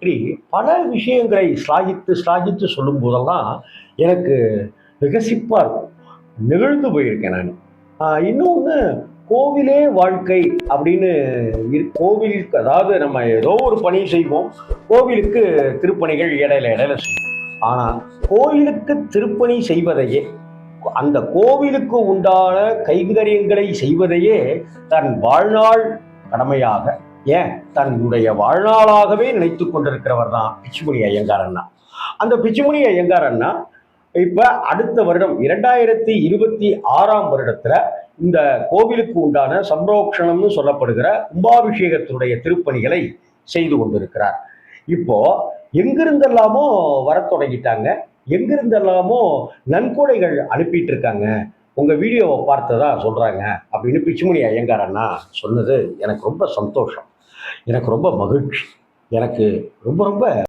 இப்படி பல விஷயங்களை ஸ்லாகித்து ஸ்லாகித்து சொல்லும் போதெல்லாம் எனக்கு விகசிப்பா இருக்கும். நெகிழ்ந்து போயிருக்கேன் நான். இன்னொன்னு கோவிலே வாழ்க்கை அப்படின்னு கோவிலுக்கு அதாவது நம்ம ஏதோ ஒரு பணி செய்வோம். கோவிலுக்கு திருப்பணிகள் இடையில இடையில செய்வோம். ஆனா கோயிலுக்கு திருப்பணி செய்வதையே அந்த கோவிலுக்கு உண்டான கைங்கரியங்களை செய்வதையே தன் வாழ்நாள் கடமையாக ஏன் தன்னுடைய வாழ்நாளாகவே நினைத்துக் கொண்டிருக்கிறவர் தான் பிச்சுமணி ஐயங்கார் அண்ணா. அந்த பிச்சுமணி ஐயங்கார் அண்ணா இப்ப அடுத்த வருடம் 2026ஆம் வருடத்துல இந்த கோவிலுக்கு உண்டான சம்ரோக்ஷணம்னு சொல்லப்படுகிற கும்பாபிஷேகத்தினுடைய திருப்பணிகளை செய்து கொண்டிருக்கிறார். இப்போ எங்கிருந்தெல்லாமோ வர தொடங்கிட்டாங்க, எங்கிருந்தெல்லாமோ நன்கொடைகள் அனுப்பிட்டு இருக்காங்க, உங்க வீடியோவை பார்த்ததா சொல்றாங்க அப்படின்னு பிச்சுமணி ஐயங்கார் அண்ணா சொன்னது எனக்கு ரொம்ப சந்தோஷம், எனக்கு ரொம்ப மகிழ்ச்சி, எனக்கு ரொம்ப ரொம்ப